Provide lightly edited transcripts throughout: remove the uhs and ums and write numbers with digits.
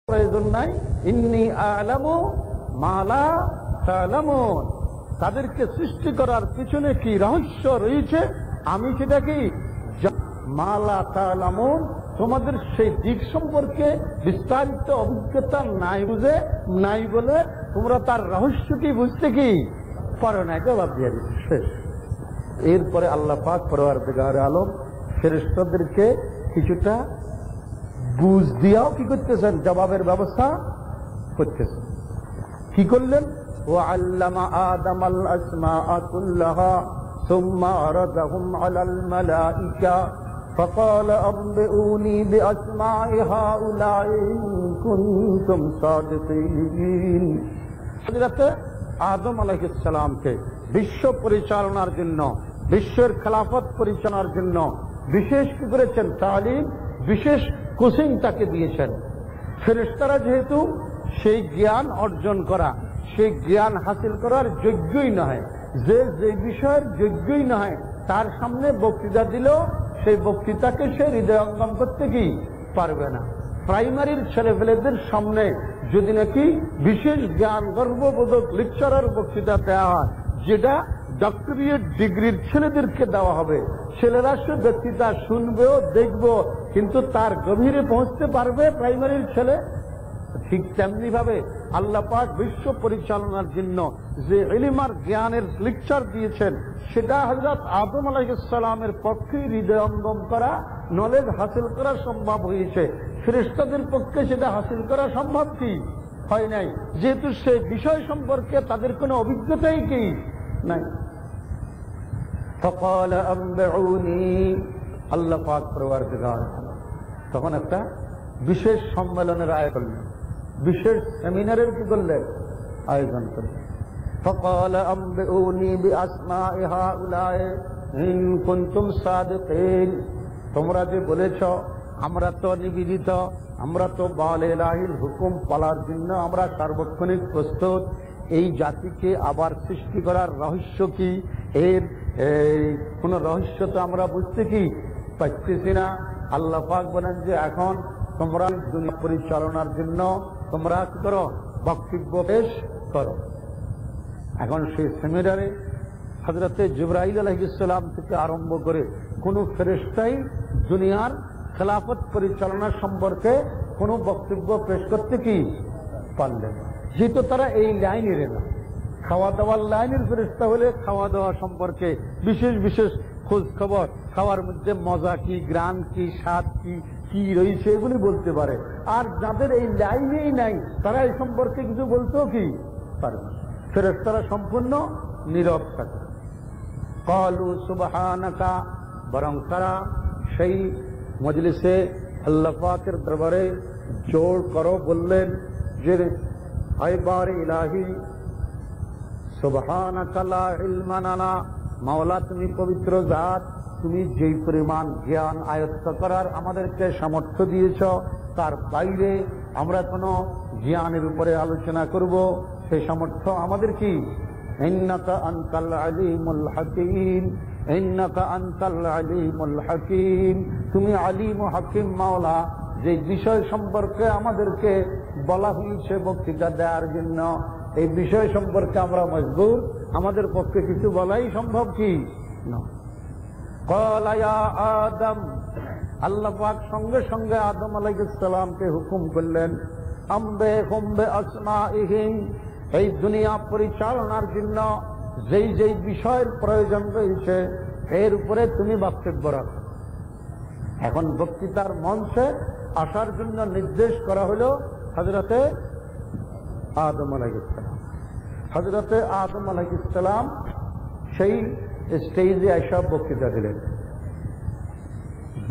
প্রয়োজন নাই। ইন্নী আ'লামু মা লা তা'লামুন, তাদেরকে সৃষ্টি করার পিছনে কি রহস্য রয়েছে আমি সেটা কি মা লা তা'লামুন, তোমাদের সেই দিক সম্পর্কে বিস্তারিত অভিজ্ঞতা নাই বলে তোমরা তার রহস্যটি বুঝতে কি পারো না। জবাব দিয়ে দিচ্ছে। এরপরে আল্লাহ পাক পরওয়ারদিগার আলম ফেরেশতাদেরকে কিছুটা বুঝ দিয়াও কি করতেছেন, জবাবের ব্যবস্থা করতেছেন। কি করলেন? ওয়াল্লামা আদামাল আসমাআ কুল্লাহা সুম্মা আরাদাহুম আলাল মালাইকা فقال أنبئوني بأسماء هؤلاء إن كنتم صادقين। হযরত আদম আলাইহিস সালামকে বিশ্ব পরিচালনার জন্য, বিশ্বের খেলাফত পরিচালনার জন্য বিশেষ কি করেছেন, তালিম, বিশেষ কোচিং তাকে দিয়েছেন। ফেরেশতারা যেহেতু সেই জ্ঞান অর্জন করা, সেই জ্ঞান হাসিল করার যোগ্যই নয়, যে বিষয়ের যোগ্যই নয় তার সামনে বক্তৃতা দিলেও সেই বক্তৃতাকে সে হৃদয়ঙ্গম করতে কি পারবে না। প্রাইমারির ছেলেপেলেদের সামনে যদি নাকি বিশেষ জ্ঞান গর্ববোধক লেকচারার বক্তৃতা দেওয়া হয়, যেটা ডক্টরিয়েট ডিগ্রির ছেলেদেরকে দেওয়া হবে, ছেলেরা সে বক্তৃতা শুনবেও দেখবো, কিন্তু তার গভীরে পৌঁছতে পারবে প্রাইমারির ছেলে? ঠিক তেমনি ভাবে আল্লাহ পাক বিশ্ব পরিচালনার জন্য যে ইলম আর জ্ঞানের লেকচার দিয়েছেন, সেটা হযরত আদম আলাইহিস সালামের পক্ষে হৃদয়ঙ্গম করা, নলেজ হাসিল করা সম্ভব হয়েছে। ফেরেশতাদের পক্ষে সেটা হাসিল করা সম্ভব কি হয় নাই, যেহেতু সেই বিষয় সম্পর্কে তাদের কোনো অভিজ্ঞতাই কি নাই। ফাকাল আনবিউনি, আল্লাহ পাক পরওয়ারদিগার তখন একটা বিশেষ সম্মেলনের আয়োজন করলেন, বিশেষ সেমিনারের কি করলেন, আয়োজন করলেন। فقال أنبئوني بأسماء هؤلاء إن كنتم صادقين। তোমরা যে বলেছ আমরা তো নিবেদিত, আমরা তো বালে ইলাহির হুকুম পালার জন্য আমরা সার্বক্ষণিক প্রস্তুত, এই জাতিকে আবার সৃষ্টি করার রহস্য কি, এর কোন রহস্য তো আমরা বুঝতে কি পারতেছি না। আল্লাহ পাক বলেন যে এখন তোমরা দুনিয়া পরিচালনার জন্য তোমরা কি করো, বক্তব্য পেশ করো। এখন সেই সেমিনারে হযরতে জিবরাইল আলাইহিস সালাম থেকে আরম্ভ করে কোন ফেরেশতাই দুনিয়ার খেলাফত পরিচালনা সম্পর্কে কোন বক্তব্য পেশ করতে কি পারলেন, যেহেতু তারা এই লাইনের না। খাওয়া দাওয়ার লাইনের ফেরেশতা হলে খাওয়া দাওয়া সম্পর্কে বিশেষ বিশেষ খোঁজ খবর, খাওয়ার মধ্যে মজা কি, গ্রান কি, স্বাদ কি কি রয়েছে এগুলি বলতে পারে। আর যাদের এই লাইনেই নাই তারা এই সম্পর্কে কিছু বলতেও কি পারবে না। ফেরেশতারা সম্পূর্ণ নীরব থাকে। ক্বালু সুবহানাকা, বরং তারা সেই মজলিসে আল্লাহ পাকের দরবারে জোর করো বললেন যে আইবার ইলাহি সুবহানাকা লা ইলমা লানা, মাওলা তুমি পবিত্র জাত, তুমি যেই পরিমাণ জ্ঞান আয়ত্ত করার আমাদেরকে সামর্থ্য দিয়েছ, তার বাইরে আমরা কোনো জ্ঞানের উপরে আলোচনা করব সেই সামর্থ্য আমাদের কি। ইন্নাকা আনতাল আলিমুল হাকীম, ইন্নাকা আনতাল আলিমুল হাকীম, তুমি আলিম ও হাকিম মাওলা, যে বিষয় সম্পর্কে আমাদেরকে বলা হয়েছে বক্তৃতা দেওয়ার জন্য, এই বিষয় সম্পর্কে আমরা মজবুর, আমাদের পক্ষে কিছু বলাই সম্ভব কি না। ক্বালা ইয়া আদম, আল্লাহ পাক সঙ্গে সঙ্গে আদম আলাইহিস সালামকে হুকুম করলেন, আনবিহুম বিআসমাইহিম, এই দুনিয়া পরিচালনার জন্য যেই যেই বিষয়ের প্রয়োজন রয়েছে এর উপরে তুমি বক্তব্য রাখো। এখন বক্তৃতার মঞ্চে আসার জন্য নির্দেশ করা হলো হযরতে আদম আলাইহিস সালাম। হযরতে আদম আলাইহিস সালাম সেই স্টেজে এসে বক্তৃতা দিলেন।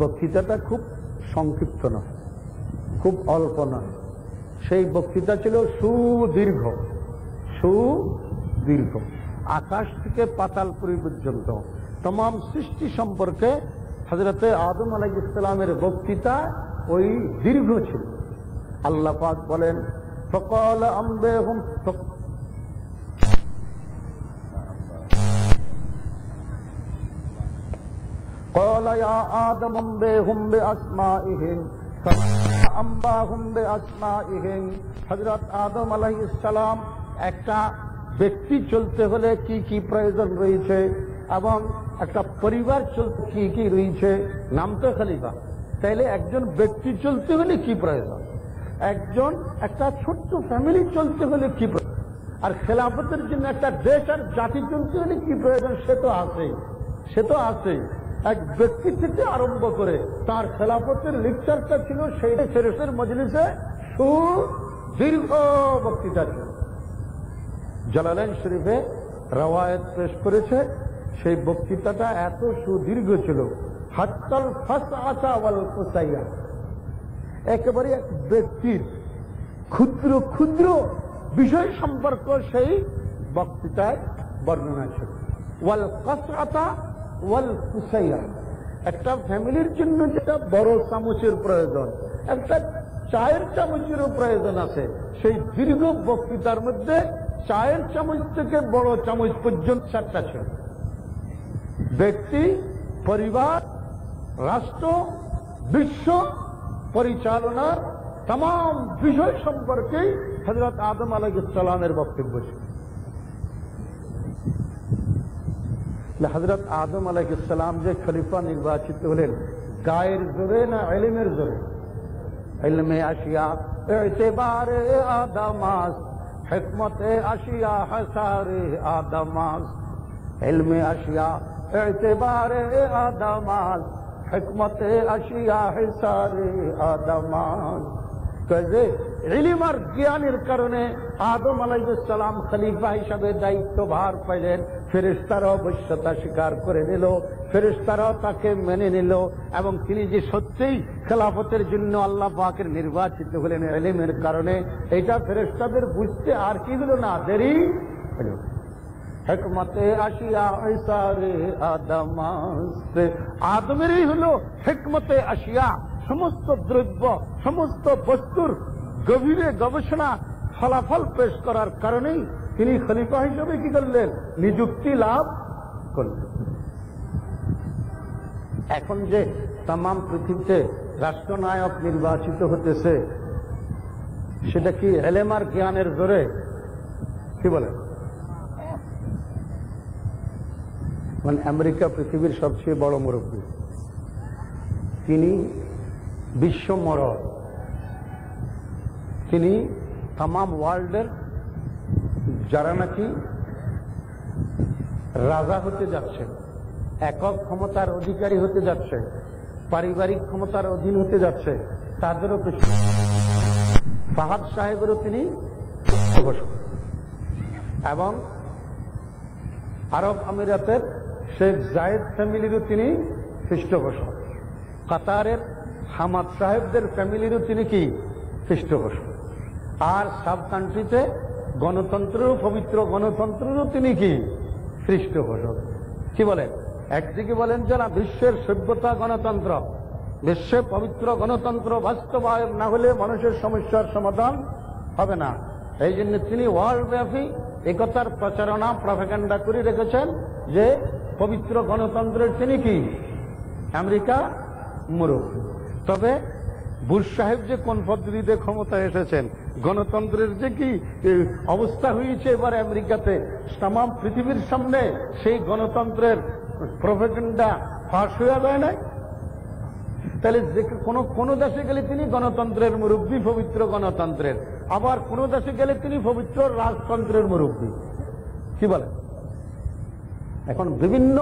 বক্তৃতাটা খুব সংক্ষিপ্ত নয়, খুব অল্প নয়, সেই বক্তৃতা ছিল সুদীর্ঘ, সুদীর্ঘ, আকাশ থেকে পাতালপুরী পর্যন্ত तमाम সৃষ্টি সম্পর্কে হযরতে আদম আলাইহিস সালামের বক্তৃতা ওই দীর্ঘ ছিল। আল্লাহ পাক বলেন فقال أنبئهم قال يا آدم أنبئهم بأسمائهم আম্বাহুম বিআসমাইহিম। হযরত আদম আলাইহিস সালাম একটা ব্যক্তি চলতে হলে কি কি প্রয়োজন রয়েছে এবং একটা পরিবার চলতে কি কি রয়েছে, নাম তো খলিফা। তাইলে একজন ব্যক্তি চলতে হলে কি প্রয়োজন, একটা ছোট্ট ফ্যামিলি চলতে হলে কি প্রয়োজন, আর খেলাফতের জন্য একটা দেশ আর জাতি চলতে হলে কি প্রয়োজন, সে তো আছেই। এক ব্যক্তি থেকে আরম্ভ করে তার খেলাফতের লেকচারটা ছিল সেই ফেরেশের মজলিসে সুদীর্ঘ বক্তৃতা ছিল। জালালাইন শরীফে রওয়ায়াত পেশ করেছে, সেই বক্তৃতাটা এত সুদীর্ঘ ছিল, হাত্তাল ফাসআতা ওয়াল কুসাইয়া, একেবারে এক ব্যক্তির ক্ষুদ্র ক্ষুদ্র বিষয় সম্পর্ক সেই বক্তৃতায় বর্ণনা ছিল। ওয়াল কাসআতা ওয়াল কুসাইয়া, একটা ফ্যামিলির জন্য যেটা বড় চামচের প্রয়োজন, একটা চায়ের চামচেরও প্রয়োজন আছে। সেই দীর্ঘ বক্তৃতার মধ্যে চায়ের চামচ থেকে বড় চামচ পর্যন্ত 4টা ছিল। ব্যক্তি, পরিবার, রাষ্ট্র, বিশ্ব পরিচালনার तमाम বিষয় সম্পর্কে হযরত আদম আলাইহিস সালামের বক্তব্য ছিল। হযরত আদম আলাইহিস সালাম যে খলিফা নির্বাচিত হলেন, গায়ের জোরে না ইলমের জোরে? ইলমে আশিয়া ইতিবারে আদমাস, হিকমতে আশিয়া হাসারে আদমাস। ইলমে আশিয়া ইতিবারে আদমাস, হিকমতে আশিয়া হাসারে আদমাস। কাজে ইলম আর জ্ঞানের কারণে আদম আলাইহিস সালাম খলিফা হিসাবে দায়িত্বভার পাইলেন। ফেরেশতারাও অবশ্যতা স্বীকার করে নিল, ফেরেশতারাও তাকে মেনে নিল, এবং তিনি যে সত্যিই খেলাফতের জন্য আল্লাহ পাকের নির্বাচিত হলেন ইলমের কারণে, এটা ফেরেশতাদের বুঝতে আর কি হলো না, দেরি হল। হিকমতে আশিয়া ইসারে আদমাস, আদমেরই হলো হিকমতে আশিয়া, সমস্ত দ্রব্য সমস্ত বস্তুর গভীরে গবেষণা ফলাফল পেশ করার কারণেই তিনি খলিফা হিসেবে কি করলেন, নিযুক্তি লাভ করলেন। এখন যে তাম পৃথিবীতে রাষ্ট্রনায়ক নির্বাচিত হতেছে, সেটা কি ইলম আর জ্ঞানের জোরে? কি বলেন? মানে আমেরিকা পৃথিবীর সবচেয়ে বড় মুরব্বী, তিনি বিশ্ব মরদ, তিনি তাম ওয়ার্ল্ডের যারা নাকি রাজা হতে যাচ্ছে, একক ক্ষমতার অধিকারী হতে যাচ্ছে, পারিবারিক ক্ষমতার অধীন হতে যাচ্ছে, তাদেরও কিছু ফাহাদ সাহেবেরও তিনি এবং আরব আমিরাতের শেখ জায়েদ ফ্যামিলিরও তিনি পৃষ্ঠপোষক, কাতারের হামাদ সাহেবদের ফ্যামিলিরও তিনি কি পৃষ্ঠপোষক, আর সাব কান্ট্রিতে গণতন্ত্রেরও, পবিত্র গণতন্ত্রেরও তিনি কি পৃষ্ঠপোষক। কি বলেন? একদিকে বলেন যে না, বিশ্বের সভ্যতা গণতন্ত্র, বিশ্বে পবিত্র গণতন্ত্র বাস্তবায়ন না হলে মানুষের সমস্যার সমাধান হবে না। এই জন্য তিনি ওয়ার্ল্ড ব্যাপী একতার প্রচারণা প্রপাগান্ডা করে রেখেছেন যে পবিত্র গণতন্ত্রের তিনি কি আমেরিকা মুরব্বী। তবে বুশ সাহেব যে কোন পদ্ধতিতে ক্ষমতায় এসেছেন, গণতন্ত্রের যে কি অবস্থা হয়েছে এবার আমেরিকাতে, তাম পৃথিবীর সামনে সেই গণতন্ত্রের প্রপাগান্ডা ফাঁস হয়ে যায় না। তাহলে যে কোন দেশে গেলে তিনি গণতন্ত্রের মুরব্বী, পবিত্র গণতন্ত্রের, আবার কোন দেশে গেলে তিনি পবিত্র রাজতন্ত্রের মুরব্বী। কি বলে? এখন বিভিন্ন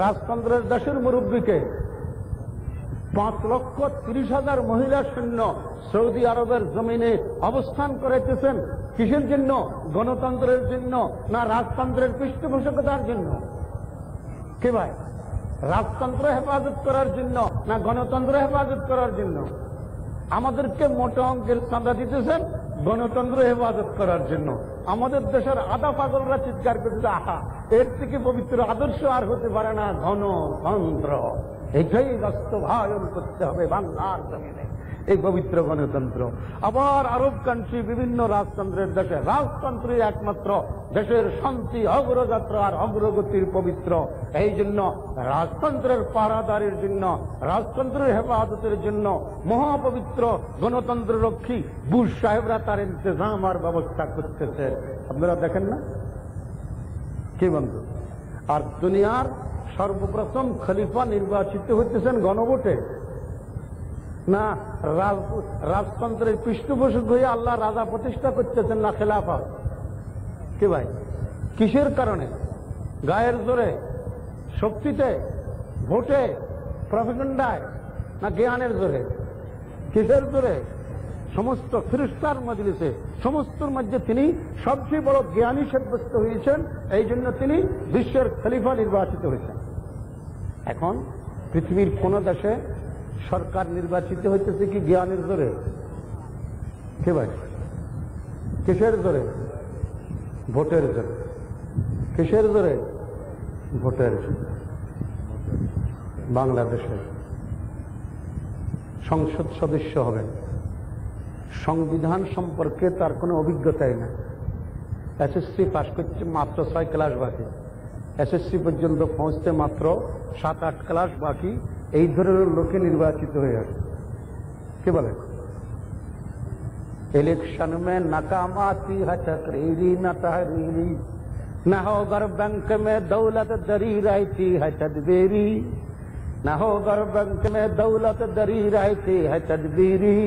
রাজতন্ত্রের দেশের মুরব্বীকে 5,30,000 মহিলা সৈন্য সৌদি আরবের জমিনে অবস্থান করাইতেছেন। কিসের জন্য? গণতন্ত্রের জন্য না রাজতন্ত্রের পৃষ্ঠপোষকতার জন্য? কি ভাই, রাজতন্ত্র হেফাজত করার জন্য না গণতন্ত্র হেফাজত করার জন্য? আমাদেরকে মোটা অঙ্কের চাঁদা দিতেছেন গণতন্ত্র হেফাজত করার জন্য। আমাদের দেশের আধা পাগলরা চিৎকার করতে, আহা, এর থেকে পবিত্র আদর্শ আর হতে পারে না, গণতন্ত্র। এটাই বাস্তবায়ন করতে হবে বাংলার জমিনে, এই পবিত্র গণতন্ত্র। আবার আরব কান্ট্রি, বিভিন্ন রাজতন্ত্রের দেশে রাজতন্ত্রই একমাত্র দেশের শান্তি, অগ্রযাত্রা আর অগ্রগতির পবিত্র। এই জন্য রাজতন্ত্রের পাহারাদারির জন্য, রাজতন্ত্রের হেফাজতের জন্য মহাপবিত্র গণতন্ত্র রক্ষী বুশ সাহেবরা তার ইন্তজাম আর ব্যবস্থা করতেছে। আপনারা দেখেন না কি বন্ধু? আর দুনিয়ার সর্বপ্রথম খলিফা নির্বাচিত হইতেছেন গণভোটে না, রাজতন্ত্রের পৃষ্ঠপোষক হয়ে আল্লাহ রাজা প্রতিষ্ঠা করতেছেন না খেলাফত? কি ভাই, কিসের কারণে? গায়ের জোরে, শক্তিতে, ভোটে, প্রপাগান্ডায়, না জ্ঞানের জোরে? কিসের জোরে? সমস্ত ফিরিস্তার মজলিসে, সমস্তর মধ্যে তিনি সবচেয়ে বড় জ্ঞানী সাব্যস্ত হয়েছেন। এই জন্য তিনি বিশ্বের খলিফা নির্বাচিত হয়েছেন। এখন পৃথিবীর কোন দেশে সরকার নির্বাচিত হইতেছে কি জ্ঞানের জোরে? কে ভাই, কিসের জোরে? ভোটের জোরে। কিসের জোরে? ভোটের জোরে। বাংলাদেশে সংসদ সদস্য হবেন, সংবিধান সম্পর্কে তার কোনো অভিজ্ঞতাই না। এসএসসি পাস করছে মাত্র 6 ক্লাস বাকি, এসএসসি পর্যন্ত পৌঁছতে মাত্র 7-8 ক্লাস বাকি। এই ধরনের লোকে নির্বাচিত হয়ে আসে। কি বলে? इलेक्शन में नाकाम आती है तकरीरी न तहरीरी, न हो अगर बैंक में दौलत दरी रहती है तदबीरी, न हो अगर बैंक में दौलत दरी रहती है तदबीरी।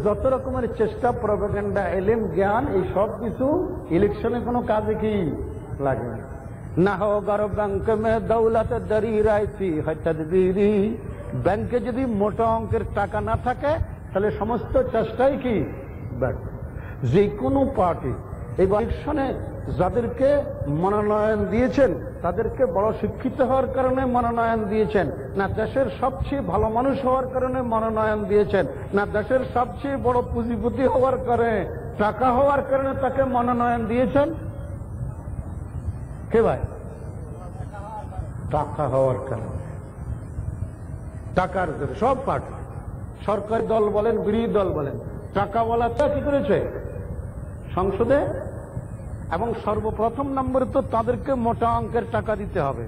যত রকমের চেষ্টা, প্রপাগান্ডা, এলিম, জ্ঞান, এই সব কিছু ইলেকশনে কোনো কাজে কি লাগে না। না হো গর ব্যাংক মে দৌলত দরি রাইতি হয় তদবিরি। ব্যাংকে যদি মোটা অঙ্কের টাকা না থাকে তাহলে সমস্ত চেষ্টাই কি ব্যর্থ। যে কোনো পার্টি এই ইলেকশনে যাদেরকে মনোনয়ন দিয়েছেন তাদেরকে বড় শিক্ষিত হওয়ার কারণে মনোনয়ন দিয়েছেন, না দেশের সবচেয়ে ভালো মানুষ হওয়ার কারণে মনোনয়ন দিয়েছেন, না দেশের সবচেয়ে বড় পুঁজিপতি হওয়ার কারণে, টাকা হওয়ার কারণে তাকে মনোনয়ন দিয়েছেন? কে ভাই? টাকা হওয়ার কারণে, টাকার জন্য সব পার্টি, সরকারি দল বলেন, বিরোধী দল বলেন, টাকাওয়ালাটা কি করেছে সংসদে? এবং সর্বপ্রথম নম্বরে তো তাদেরকে মোটা অঙ্কের টাকা দিতে হবে,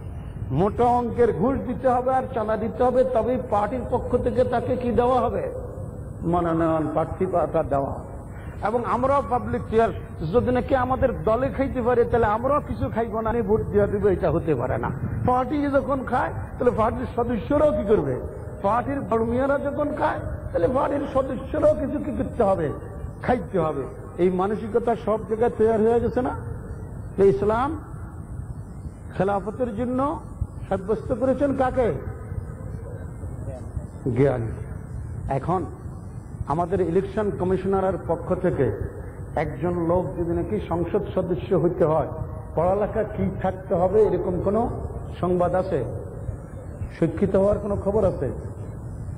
মোটা অঙ্কের ঘুষ দিতে হবে আর চাঁদা দিতে হবে, তবেই পার্টির পক্ষ থেকে তাকে কি দেওয়া হবে? মনোনয়ন, প্রার্থী পাতা দেওয়া। এবং আমরাও পাবলিক চেয়ার যদি নাকি আমাদের দলে খাইতে পারে তাহলে আমরাও কিছু খাইবো না, ভোট দিয়ে দেবো, এটা হতে পারে না। পার্টি যখন খায় তাহলে পার্টির সদস্যরাও কি করবে? পার্টির কর্মীরা যখন খায় তাহলে পার্টির সদস্যরাও কিছু কি করতে হবে? খাইতে হবে। এই মানসিকতা সব জায়গায় তৈরি হয়ে গেছে না? ইসলাম খেলাফতের জন্য সাব্যস্ত করেছেন কাকে? জ্ঞান। এখন আমাদের ইলেকশন কমিশনারের পক্ষ থেকে একজন লোক যদি নাকি সংসদ সদস্য হইতে হয়, পড়ালেখা কি থাকতে হবে এরকম কোন সংবাদ আছে? শিক্ষিত হওয়ার কোন খবর আছে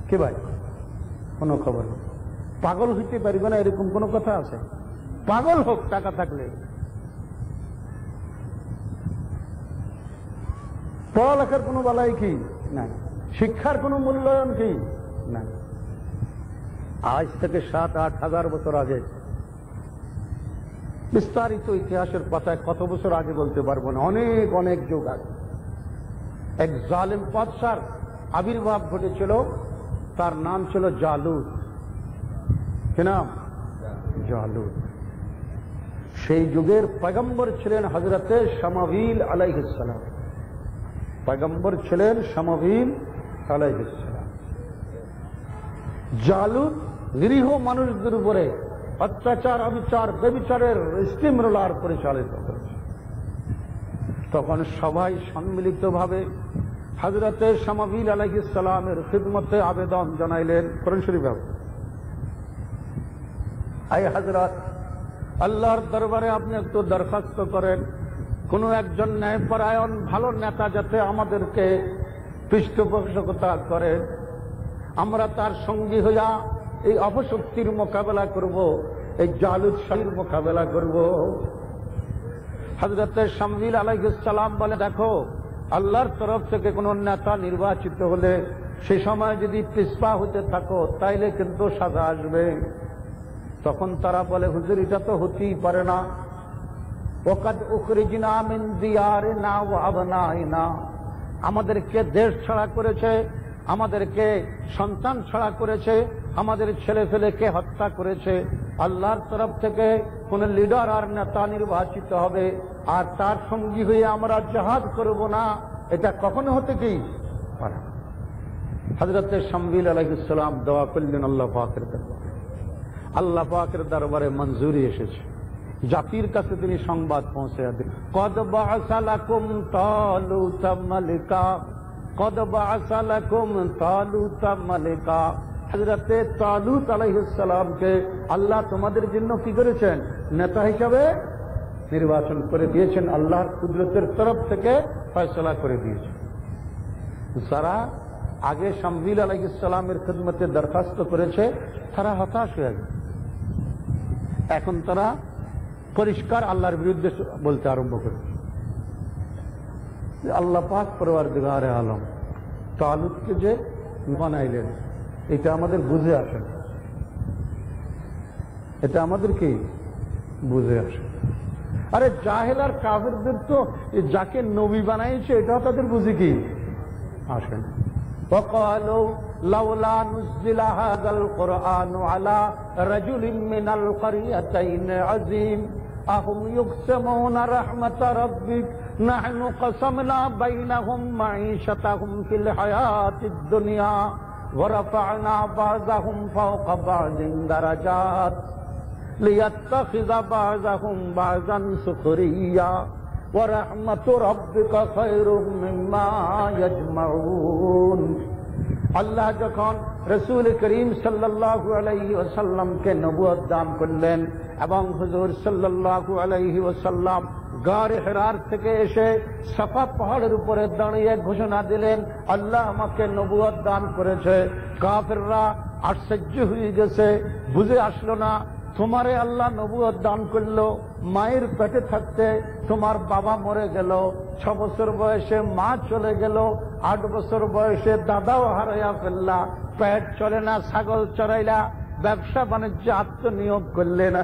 কি ভাই? কোন খবর নেই। পাগল হইতে পারবে না এরকম কোন কথা আছে? পাগল হোক টাকা থাকলে। পড়ালেখার কোনো বালাই কি নাই, শিক্ষার কোনো মূল্যায়ন কি নাই। আজ থেকে 7-8 হাজার বছর আগে, বিস্তারিত ইতিহাসের পাতায় কত বছর আগে বলতে পারবো না, অনেক অনেক যুগ আগে এক জালেম বাদশার আবির্ভাব ঘটেছিল। তার নাম ছিল জালুত। কি নাম? জালুত। সেই যুগের পয়গম্বর ছিলেন হযরতে শামাবিল আলাইহিস সালাম। পয়গম্বর ছিলেন শামাবিল আলাইহিস সালাম। জালুত নিরীহ মানুষদের উপরে অত্যাচার, অবিচার, বেবিচারের স্টিম রোলার পরিচালিত করেছে। তখন সবাই সম্মিলিতভাবে হযরতে শামাবিল আলাইহিস সালামের খিদমতে আবেদন জানাইলেন। কোরআন শরীফ, আয় হযরত, আল্লাহর দরবারে আপনি একটু দরখাস্ত করেন, কোন একজন ন্যায়পরায়ণ ভালো নেতা যাতে আমাদেরকে পৃষ্ঠপোষকতা করেন, আমরা তার সঙ্গী হইয়া এই অপশক্তির মোকাবেলা করব, এই জালুত শাহীর মোকাবেলা করব। হযরতে শামাবিল আলাইহিস সালাম বলে, দেখো, আল্লাহর তরফ থেকে কোন নেতা নির্বাচিত হলে সে সময় যদি পিছপা হতে থাকো তাইলে কিন্তু সাজা আসবে। তখন তারা বলে, হুজুর এটা তো হতেই পারে না। ওয়াকাদ উখরিজনা মিন দিয়ারিনা ওয়া আবনাইনা, আমাদেরকে দেশ ছাড়া করেছে, আমাদেরকে সন্তান ছাড়া করেছে, আমাদের ছেলে ফেলেকে হত্যা করেছে। আল্লাহর তরফ থেকে কোন লিডার আর নেতা নির্বাচিত হবে, আর তার সঙ্গী হয়ে আমরা জিহাদ করব না, এটা কখনো হতে কি পারে। হযরত শামঈল আলাইহিস সালাম দোয়া করলেন আল্লাহ পাকের দরবারে। আল্লাহ পাকের দরবারে মঞ্জুরি এসেছে, জাতির কাছে তিনি সংবাদ পৌঁছে দেন, কদ বা'আসা লাকুম তালুতা মালিকা, কদ বা'আসা লাকুম তালুতা মালিকা। হযরত তালুত আলাইহিস সালামকে আল্লাহ তোমাদের জন্য কি করেছেন? নেতা হিসাবে নির্বাচন করে দিয়েছেন, আল্লাহর কুদরতের তরফ থেকে ফয়সালা করে দিয়েছেন। যারা আগে শামঈল আলাইহিস সালামের খিদমতে দরখাস্ত করেছে তারা হতাশ হয়ে গেছে, এখন তারা পরিষ্কার আল্লাহর বিরুদ্ধে বলতে আরম্ভ করে। আল্লাহ পাক পরওয়ারদিগারে আলম তালুতকে যে বানাইলেন এটা আমাদের বুঝে আসে, এটা আমাদের কি বুঝে আসে। আরে জাহেল আর কাফেরদের তো যাকে নবী বানাইছে এটাও তাদের বুঝে কি আসে না। وقالوا لولا نزل هذا القرآن على رجل من القريتين عظيم أهم يقسمون رحمة ربك نحن قسمنا بينهم معيشتهم في الحياة الدنيا ورفعنا بعضهم فوق بعض درجات ليتخذ بعضهم بعضا سخريا ورحمة ربك خير مما يجمعون। আল্লাহ যখন রাসূল করিম সাল্লাল্লাহু আলাইহি ওয়াসাল্লামকে নবুয়ত দান করলেন এবং হুজুর সাল্লাল্লাহু আলাইহি ওয়াসাল্লাম গারে হিরার থেকে এসে সাফা পাহাড়ের উপরে দাঁড়িয়ে ঘোষণা দিলেন, আল্লাহ আমাকে নবুয়ত দান করেছে। কাফেররা আশ্চর্য হয়ে গেছে, বুঝে আসলো না তোমারে আল্লাহ নবুয়ত দান করলো, মায়ের পেটে থাকতে তোমার বাবা মরে গেল, 6 বছর বয়সে মা চলে গেল, 8 বছর বয়সে দাদাও হারাইয়া ফেললা, পেট চলে না, ছাগল চড়াইলা, ব্যবসা বাণিজ্যে আত্মনিয়োগ করলে না,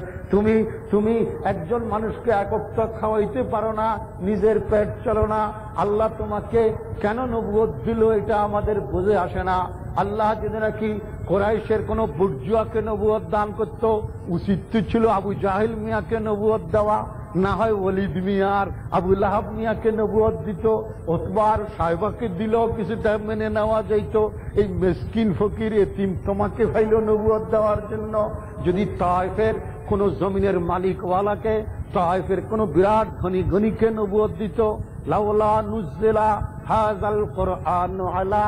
তুমি একজন মানুষকে একত্র খাওয়াইতে পারো না, নিজের পেট চলো না, আল্লাহ তোমাকে কেন নবুয়ত দিল এটা আমাদের বুঝে আসে না। আল্লাহ যদি নাকি কুরাইশের কোন বুর্জুয়াকে নবুয়ত দান করত, উচিত ছিল আবু জাহেল মিয়াকে নবুয়ত দেওয়া, না হয় ওলিদ মিয়ার আবু লাহাব মিয়াকে নবুয়ত দিত, ওতবার সাহেবাকে দিল, কিছুটা মেনে নেওয়া যাইত। এই মিসকিন ফকির এতিম তোমাকে ফাইল নবুয়ত দেওয়ার জন্য। যদি তায়েফের কোন জমিনের মালিকওয়ালাকে, তায়েফের কোন বিরাট ধনী গণীকে নবুয়ত দিত, লাউলা নুজিলা হাযাল কুরআন আলা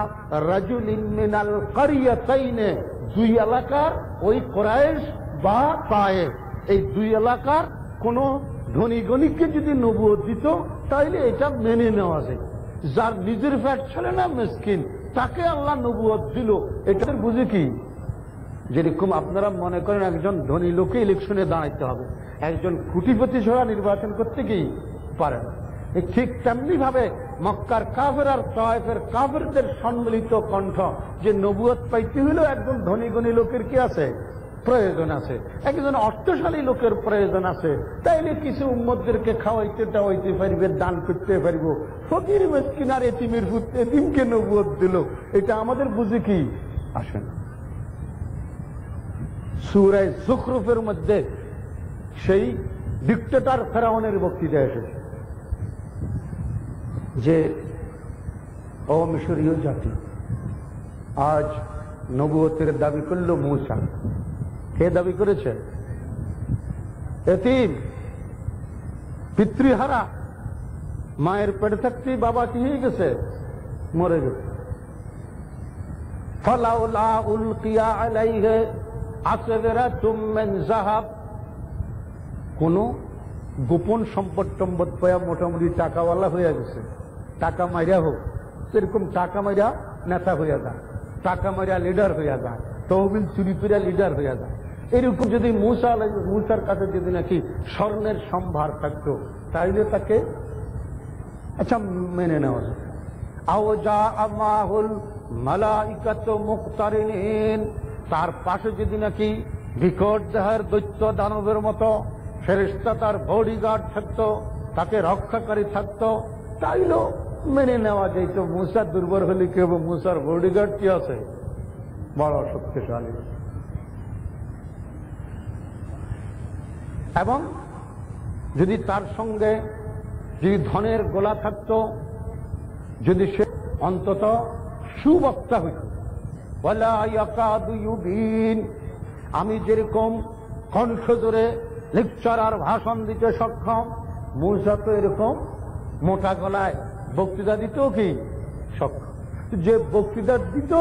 রাজুলিন মিনাল কারিয়াতাইন, দুই এলাকার ওই কুরাইশ বা তায়েফ, এই দুই এলাকার কোন ধনী গণীকে যদি নবুয়ত দিত তাইলে এটা মেনে নেওয়া যায়। যার নিজের পেট ছেলে না মিসকিন, তাকে আল্লাহ নবুয়ত দিল, এটা বুঝে কি? যেরকম আপনারা মনে করেন একজন ধনী লোকে ইলেকশনে দাঁড়াইতে হবে, একজন কোটিপতি ছাড়া নির্বাচন করতে কি পারে না। ঠিক তেমনি ভাবে মক্কার কাফের আর তায়েফের কাফেরদের সম্মিলিত কণ্ঠ যে নবুয়ত পাইতে হইল একজন ধনী গণী লোকের কি আছে প্রয়োজন আছে, একজন অর্থশালী লোকের প্রয়োজন আছে, তাইলে কিছু উম্মতদেরকে খাওয়াইতে টাওয়াইতে পারবে, দান করতে পারব। ফকির মিসকিন আর এতিমের পুত্র এতিমকে নবুয়ত দিল, এটা আমাদের বুঝে কি আসে না। সূরা যুখরুফের মধ্যে সেই ডিক্টেটর ফেরাউনের বক্তৃতা এসেছে যে ও মিশরীয় জাতি, আজ নবুয়তের দাবি করল মূসা। কে দাবি করেছে? এতিম, পিতৃহারা, মায়ের পেটে থাকতেই বাবা কি হয়ে গেছে, মরে গেছে। ফালাউলা উলকিয়া আলাইহি আসওয়ারাতুম মিন যাহাব, কোন গোপন সম্পদ টম্পদ পায়া মোটামুটি টাকাওয়ালা হয়ে গেছে, টাকা মাইরা হোক, সেরকম টাকা মাইরা নেতা হইয়া যায়, টাকা মাইরা লিডার হইয়া যায়, তহবিল চুরি করে লিডার হইয়া যায়। এরকম যদি মূসার কাছে যদি নাকি স্বর্ণের সম্ভার থাকতো তাইলে তাকে আচ্ছা মেনে নেওয়া যায়। আও জা আমাহুল মালাইকাতু মুকতারিনিন, তার পাশে যদি নাকি বিকট দেহের দৈত্য দানবের মতো ফেরেশতা তার বডিগার্ড থাকতো, তাকে রক্ষাকারী থাকতো, তাইলেও মেনে নেওয়া যেত। মুসা দুর্বল হলে কি হবে? মুসার বডিগার্ড কি আছে? বড় শক্তিশালী। এবং যদি তার সঙ্গে যদি ধনের গোলা থাকত, যদি সে অন্তত সুবক্তা হইত। ওয়ালা ইয়াকাদু ইউবিন, আমি যেরকম কণ্ঠ জোরে লেকচার আর ভাষণ দিতে সক্ষম, মুসা তো এরকম মোটা গলায় বক্তৃতা দিতেও কি সক্ষম। যে বক্তৃতা দিত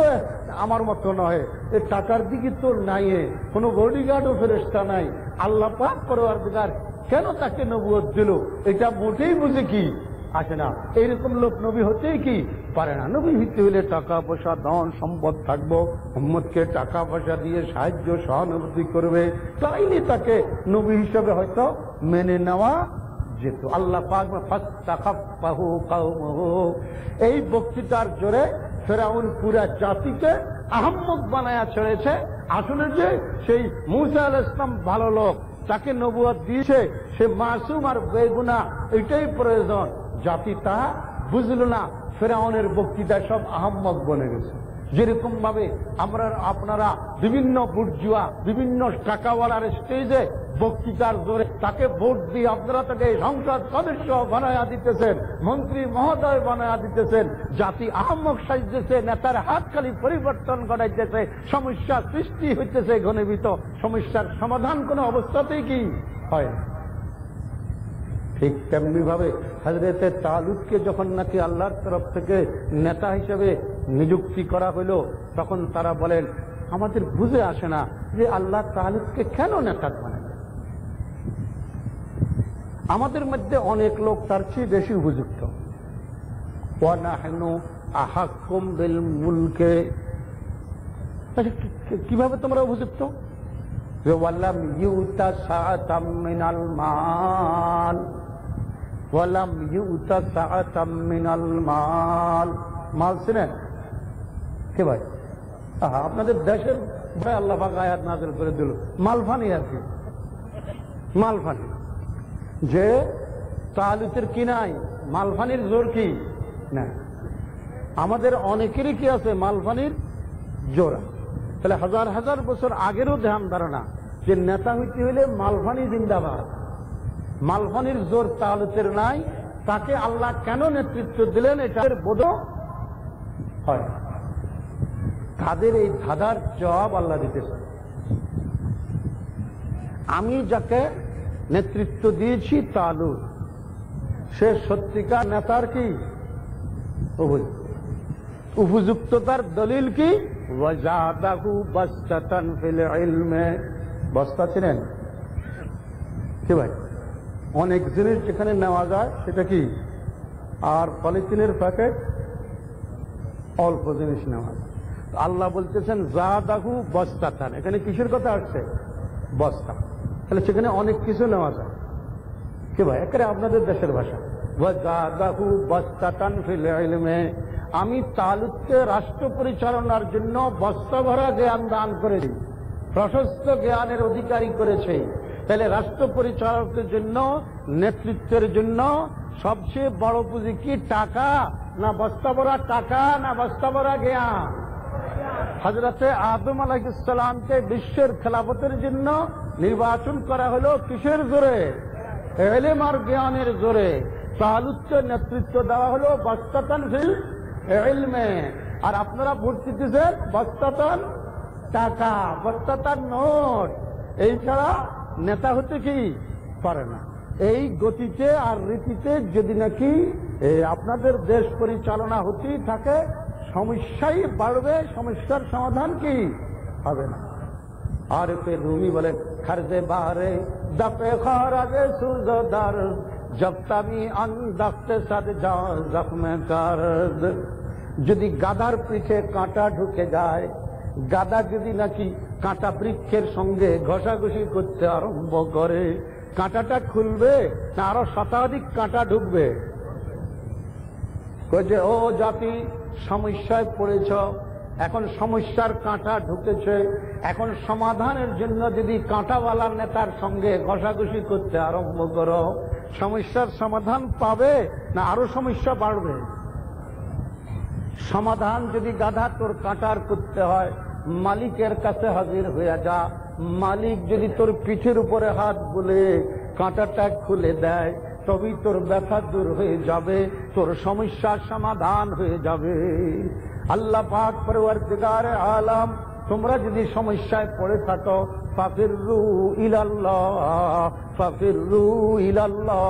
আমার মতো নয়, এ টাকার দিকে তো নাই, কোনো বডিগার্ডও ফেরেশতা নাই। আল্লাহ পাক পরওয়ারদিগার কেন তাকে নবুয়ত দিল, এটা মোটেই বুঝে কি আসে না। এইরকম লোক নবী হতেই কি পারে না। নবী হইতে হইলে টাকা পয়সা ধন সম্পদ থাকবো, উম্মতকে টাকা পয়সা দিয়ে সাহায্য সহানুভূতি করবে, তাইলে তাকে নবী হিসেবে হয়তো মেনে নেওয়া যেত। আল্লাহ পাক ফাস্তাখাফাহু কওমুহু, এই বক্তৃতার জোরে ফেরাউন পুরা জাতিকে আহম্মক বানায়া ছেড়েছে। আসলে যে সেই মূসা আলাইহিস সালাম ভালো লোক, তাকে নবুয়ত দিয়েছে, সে মাসুম আর বেগুনাহ, এটাই প্রয়োজন। জাতি তা বুঝল না, ফেরাউনের বক্তৃতা সব আহম্মক বনে গেছে। যেরকম ভাবে আপনারা বিভিন্ন বুর্জুয়া বিভিন্ন টাকাওয়ালার স্টেজে বক্তৃতার জোরে তাকে ভোট দিয়ে আপনারা তাকে সংসদ সদস্য বানায়া দিতেছেন, মন্ত্রী মহোদয় বানায়া দিতেছেন, জাতি আহম্মক সাজতেছে, নেতার হাত খালি পরিবর্তন ঘটাইতেছে, সমস্যা সৃষ্টি হইতেছে ঘনীভূত, সমস্যার সমাধান কোনো অবস্থাতেই কি হয়। ঠিক তেমনি ভাবে হযরতে তালুতকে যখন নাকি আল্লাহর তরফ থেকে নেতা হিসেবে নিযুক্তি করা হইল, তখন তারা বলেন আমাদের বুঝে আসে না যে আল্লাহ তালুতকে কেন নেতা বানালেন। আমাদের মধ্যে অনেক লোক তার চেয়ে বেশি উপযুক্ত। ওয়া নাহনু আহাক্কুম বিল মুলকে, কিভাবে তোমরা উপযুক্ত? ওয়ালাম ইউতা সাআতাম মিনাল মাল, ওয়ালাম ইউতা সাআতাম মিনাল মাল। মাল চিনেন কে ভাই? আপনাদের দেশের ভাই আল্লাহ পাক আয়াত নাযিল করে দিল মালফানি আর কি, মালফানি। যে তালুতের কি নাই? মালফানির জোর কি না। আমাদের অনেকেরই কি আছে? মালফানির জোর। তাহলে হাজার হাজার বছর আগেরও ধ্যান ধারণা যে নেতা হইতে হইলে মালফানি জিন্দাবাদ। মালফানির জোর তালুতের নাই, তাকে আল্লাহ কেন নেতৃত্ব দিলেন এটার বোধ হয়। তাদের এই ধাঁধার জবাব আল্লাহ দিতেছে। আমি যাকে নেতৃত্ব দিয়েছি তালুত, সে সত্যিকার নেতার কি উপযুক্ততার দলিল কি? ওয়াজাদাহু বাসতাতান ফিল ইলমে। বস্তা চিনেন কি ভাই? অনেক জিনিস যেখানে নেওয়া যায় সেটা কি, আর পলিথিনের প্যাকেট অল্প জিনিস নেওয়া যায়। আল্লাহ বলতেছেন জাদাহু বাসতাতান, এখানে কিসের কথা আসছে? বস্তা। তাহলে সেখানে অনেক কিছু নেওয়া যায় কি ভাই? একেবারে আপনাদের দেশের ভাষা। ওয়াজাদাহু বাসতাতান ফিল ইলমে, আমি তালুতকে রাষ্ট্র পরিচালনার জন্য বস্তা ভরা জ্ঞান দান করেছি, প্রশস্ত জ্ঞানের অধিকারী করেছে। তাহলে রাষ্ট্র পরিচালকের জন্য, নেতৃত্বের জন্য সবচেয়ে বড় পুঁজি কি? টাকা না বস্তা ভরা টাকা না বস্তা ভরা জ্ঞান? হযরতে আদম আলাইহিস সালামকে বিশ্বের খেলাফতের জন্য নির্বাচন করা হলো কিসের জোরে? ইলম আর জ্ঞানের জোরে। তালুতকে নেতৃত্ব দেওয়া হলো বাসতাতান ফিল ইলমে। আর আপনারা ভোট দিতেছেন বাসতাতান টাকা, বাসতাতান নোট। এই ছাড়া নেতা হতে কি পারে না। এই গতিতে আর রীতিতে যদি নাকি আপনাদের দেশ পরিচালনা হতেই থাকে, সমস্যাই বাড়বে, সমস্যার সমাধান কি হবে না। আর রুমি বলেন খারজে বারে দপে খারাজে সুজদার জবতামি আনদাক্তে সাদ জখমে কারদ। যদি গাধার পিঠে কাঁটা ঢুকে যায়, গাধা যদি নাকি কাঁটা বৃক্ষের সঙ্গে ঘষাঘষি করতে আরম্ভ করে, কাঁটাটা খুলবে না আরো শতাধিক কাঁটা ঢুকবে? যে ও জাতি সমস্যায় পড়েছ, এখন সমস্যার কাঁটা ঢুকেছে, এখন সমাধানের জন্য যদি কাঁটাওয়ালা নেতার সঙ্গে ঘষাঘষি করতে আরম্ভ করো, সমস্যার সমাধান পাবে না আরো সমস্যা বাড়বে? সমাধান যদি গাধা তোর কাঁটার করতে হয়, মালিকের কাছে হাজির হয়ে যা। মালিক যদি তোর পিঠের উপরে হাত বুলে কাঁটাটা খুলে দেয়, তবেই তোর ব্যথা দূর হয়ে যাবে, তোর সমস্যার সমাধান হয়ে যাবে। আল্লাহ পাক পরওয়ারদিগারে আলম, তোমরা যদি সমস্যায় পড়ে থাকো, ফাফিররু ইলাল্লাহ, ফাফিররু ইলাল্লাহ,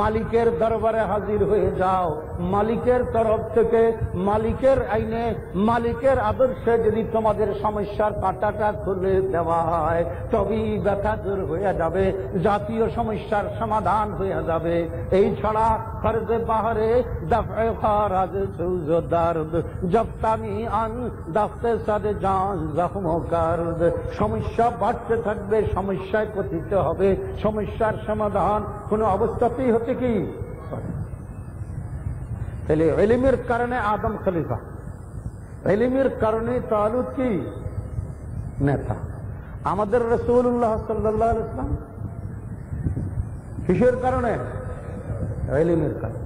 মালিকের দরবারে হাজির হয়ে যাও। মালিকের তরফ থেকে, মালিকের আইনে, মালিকের আদর্শে যদি তোমাদের সমস্যার কাঁটাটা খুলে দেওয়া হয়, তবেই ব্যথা দূর হয়ে যাবে, জাতীয় সমস্যার সমাধান হয়ে যাবে। এই ছাড়া ফরজে বাহারে দফে খারাজ সুজ দর্দ জফতানি আন দফতে সাদে জান জখম কার্দ। সমস্যা বাড়তে থাকবে, সমস্যায় পতিত হবে, সমস্যার সমাধান কোন অবস্থাতেই হতে কি? তাহলে ইলমের কারণে আদম খলিফা, ইলমের কারণে তালুত কি নেতা। আমাদের রাসূলুল্লাহ সাল্লাল্লাহু আলাইহি ওয়াসাল্লাম কিসের কারণে? ইলমের কারণে।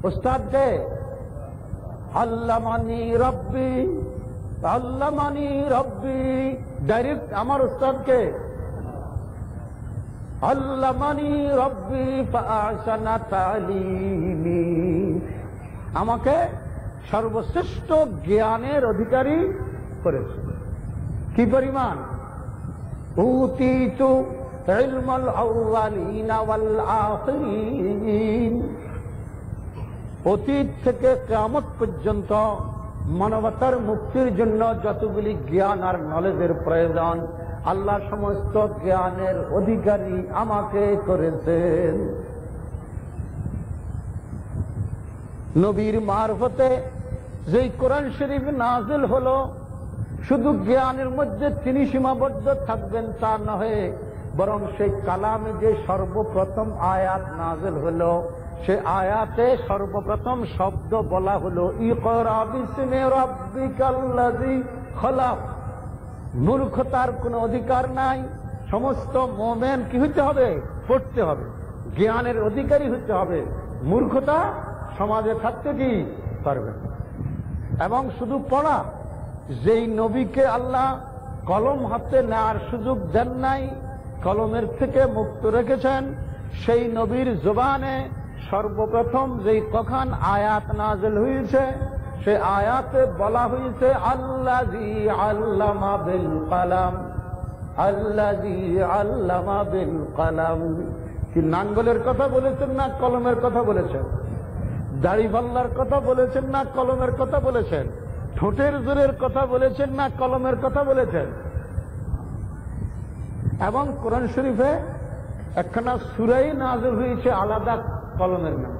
উস্তাদ কে? আল্লামানি রব্বি, আল্লামানি রব্বি, ডাইরেক্ট আমার উস্তাদকে আল্লামানি রব্বি ফাআসানা তালিমি, আমাকে সর্বশ্রেষ্ঠ জ্ঞানের অধিকারী করেছে। কি পরিমাণ? উতীতু ইলমাল আউয়ালিনা ওয়াল আখিরিন, অতীত থেকে কিয়ামত পর্যন্ত মানবতার মুক্তির জন্য যতগুলি জ্ঞান আর নলেজের প্রয়োজন, আল্লাহ সমস্ত জ্ঞানের অধিকারী আমাকে করেছেন। নবীর মারফতে যেই কোরআন শরীফ নাজিল হলো, শুধু জ্ঞানের মধ্যে তিনি সীমাবদ্ধ থাকবেন তা নহে, বরং সেই কালামে যে সর্বপ্রথম আয়াত নাজিল হলো, সে আয়াতে সর্বপ্রথম শব্দ বলা হলো ইকরা বিসমি রাব্বিকাল্লাযী খলাক। মূর্খতার কোনো অধিকার নাই, সমস্ত মুমিন কি হতে হবে? পড়তে হবে, জ্ঞানের অধিকারী হতে হবে। মূর্খতা সমাজে থাকতে কি পারবে না। এবং শুধু পড়া, যেই নবীকে আল্লাহ কলম হাতে নেওয়ার সুযোগ দেন নাই, কলমের থেকে মুক্ত রেখেছেন, সেই নবীর জবানে সর্বপ্রথম যেই কখন আয়াত নাযিল হয়েছে, সে আয়াতে বলা হয়েছে আল্লাযী আল্লামা বিল কলম, আল্লাযী আল্লামা বিল কলম। কি নাঙ্গলের কথা বলেছেন না কলমের কথা বলেছেন? দাড়িপাল্লার কথা বলেছেন না কলমের কথা বলেছেন? ঠোঁটের জোরের কথা বলেছেন না কলমের কথা বলেছেন? এবং কোরআন শরীফে একখানা সূরাই নাযিল হয়েছে আলাদা কলমের নাম,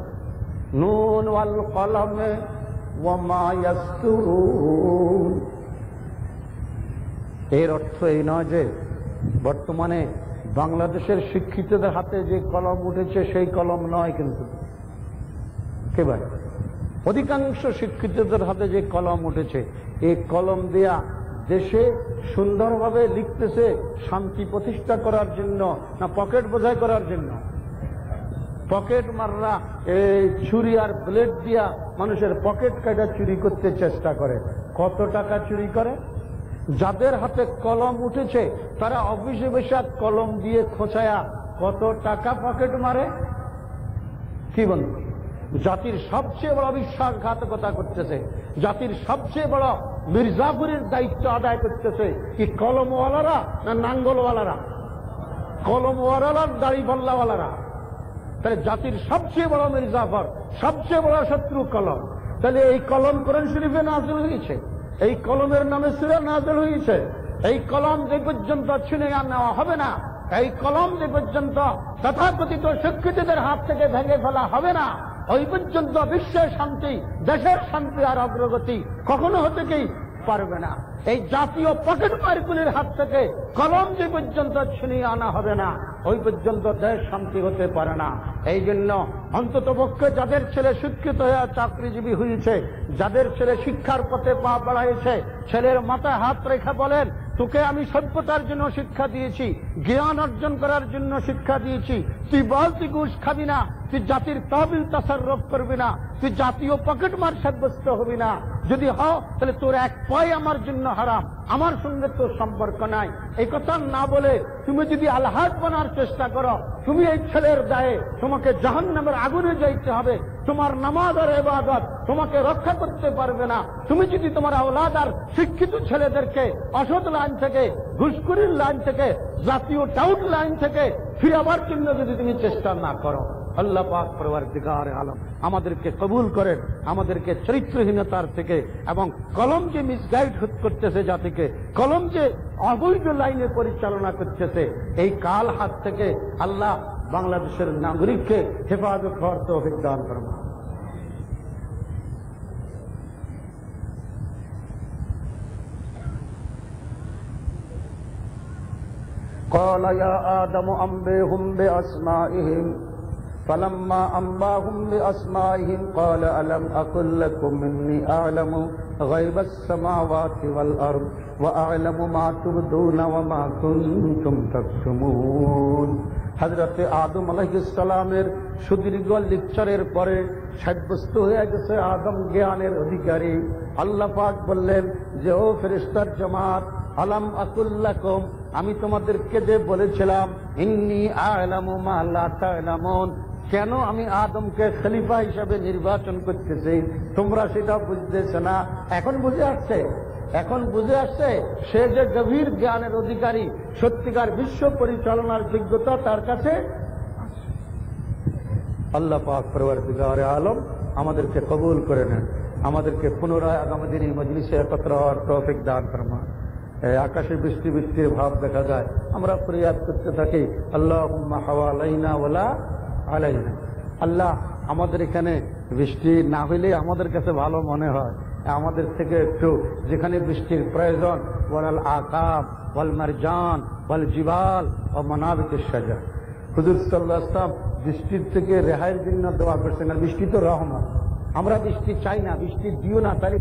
নুন ওয়াল কলমে ওয়া মা ইয়াসতুরুন। এর অর্থ এই নয় যে বর্তমানে বাংলাদেশের শিক্ষিতদের হাতে যে কলম উঠেছে সেই কলম নয়, কিন্তু একেবারে অধিকাংশ শিক্ষিতদের হাতে যে কলম উঠেছে, এই কলম দেয়া দেশে সুন্দরভাবে লিখতেছে শান্তি প্রতিষ্ঠা করার জন্য না পকেট বোঝাই করার জন্য? পকেট মাররা এই ছুরি আর ব্লেড দিয়া মানুষের পকেট কাটা চুরি করতে চেষ্টা করে। কত টাকা চুরি করে? যাদের হাতে কলম উঠেছে তারা অফিসে বসে কলম দিয়ে খোঁচায়া কত টাকা পকেট মারে। কি বলুন? জাতির সবচেয়ে বড় বিশ্বাসঘাতকতা করতেছে, জাতির সবচেয়ে বড় মির্জাপুরের দায়িত্ব আদায় করতেছে কি কলমওয়ালারা না নাঙ্গলওয়ালারা? কলমওয়ালারা, দাড়িপাল্লাওয়ালারা। তাহলে জাতির সবচেয়ে বড় মির্জাফর, সবচেয়ে বড় শত্রু কলম। তাহলে এই কলম কোরআন শরীফে নাযিল হয়েছে, এই কলমের নামে সূরা নাযিল হয়েছে। এই কলম যে পর্যন্ত ছিনে নেওয়া হবে না, এই কলম যে পর্যন্ত তথাকথিত শিক্ষিতদের হাত থেকে ভেঙে ফেলা হবে না, ওই পর্যন্ত বিশ্বের শান্তি, দেশের শান্তি আর অগ্রগতি কখনো হতে কি পারবে না। এই জাতীয় পকেট মারগুলির হাত থেকে কলম যে পর্যন্ত ছিনিয়ে আনা হবে না, ওই পর্যন্ত দেশ শান্তি হতে পারে না। এই জন্য অন্তত পক্ষে যাদের ছেলে শিক্ষিত হয়ে চাকরিজীবী হয়েছে, যাদের ছেলে শিক্ষার পথে পা বাড়াইছে, ছেলের মাথায় হাত রেখে বলেন, তোকে আমি সভ্যতার জন্য শিক্ষা দিয়েছি, জ্ঞান অর্জন করার জন্য শিক্ষা দিয়েছি, তুই বল তুই ঘুষ খাবি না, তুই জাতির তহবিল তাসাররুফ করবি না, তুই জাতীয় পকেট মার সাব্যস্ত হবি না। যদি হও তাহলে তোর এক পয় আমার জন্য হারাম, আমার সঙ্গে তোর সম্পর্ক নাই। এই কথা না বলে তুমি যদি আলহাজ বানার চেষ্টা করো, তুমি এই ছেলের দায়ে তোমাকে জাহান্নামের আগুনে যাইতে হবে। তোমার নামাজ আর ইবাদত তোমাকে রক্ষা করতে পারবে না। তুমি যদি তোমার আওলাদ আর শিক্ষিত ছেলেদেরকে অসৎ লাইন থেকে, ঘুষখোরির লাইন থেকে, জাতীয় টাউট লাইন থেকে ফিরাবার জন্য যদি তুমি চেষ্টা না করো, আল্লাহ পাক পরওয়ারদিগার আলম আমাদেরকে কবুল করেন, আমাদেরকে চরিত্রহীনতার থেকে এবং কলম যে মিসগাইড করতেছে জাতিকে, কলম যে অবৈধ লাইনে পরিচালনা করতেছে, এই কাল হাত থেকে আল্লাহ বাংলাদেশের নাগরিককে হেফাজত হওয়ার তৌফিক দান করুন। قال يا آدم أنبئهم بأسمائهم فلما أنبأهم بأسمائهم قال ألم أقل لكم إني أعلم غيب السماوات والأرض وأعلم ما تبدون وما كنتم تكتمون। হযরত আদম আলাইহিস সালামের সুদীর্ঘ লেকচারের পরে সাব্যস্ত হয়ে গেছে আদম জ্ঞানের অধিকারী। আল্লাহ পাক বললেন যে, ও ফেরেশতার জামাত, আলাম আকুল লাকুম, আমি তোমাদেরকে যে বলেছিলাম ইন্নী আ'লামু মা লা তা'লামুন, কেন আমি আদমকে খলিফা হিসাবে নির্বাচন করতেছি, তোমরা সেটা বুঝতেছ না। এখন বুঝে আসছে, এখন বুঝে আসছে সে যে গভীর জ্ঞানের অধিকারী, সত্যিকার বিশ্ব পরিচালনার যোগ্যতা তার কাছে। আল্লাহ পাক পরওয়ারদিগার আলম আমাদেরকে কবুল করে নেন, আমাদেরকে পুনরায় আগামী দিন এই মজলিসে একত্র হওয়ার তৌফিক দান ফরমান। আকাশে বৃষ্টি বৃষ্টির ভাব দেখা যায়, আমরা ফরিয়াদ করতে থাকি আল্লাহুম্মা হাওয়ালাইনা ওয়ালা আলাইনা। আল্লাহ, আমাদের এখানে বৃষ্টি না হইলে আমাদের কাছে ভালো মনে হয়, আমাদের থেকে একটু যেখানে বৃষ্টির প্রয়োজন, ওয়াল আকাব ওয়াল মারজান ওয়াল জিবাল ওয়া মানাবিতিশ শাজার। হুজুর সাল্লাল্লাহু আলাইহি ওয়াসাল্লাম বৃষ্টির থেকে রেহাইয়ের জন্য দোয়া করছেন। আর বৃষ্টি তো রহমত, আমরা বৃষ্টি চাই না, বৃষ্টি দিও না, তাহলে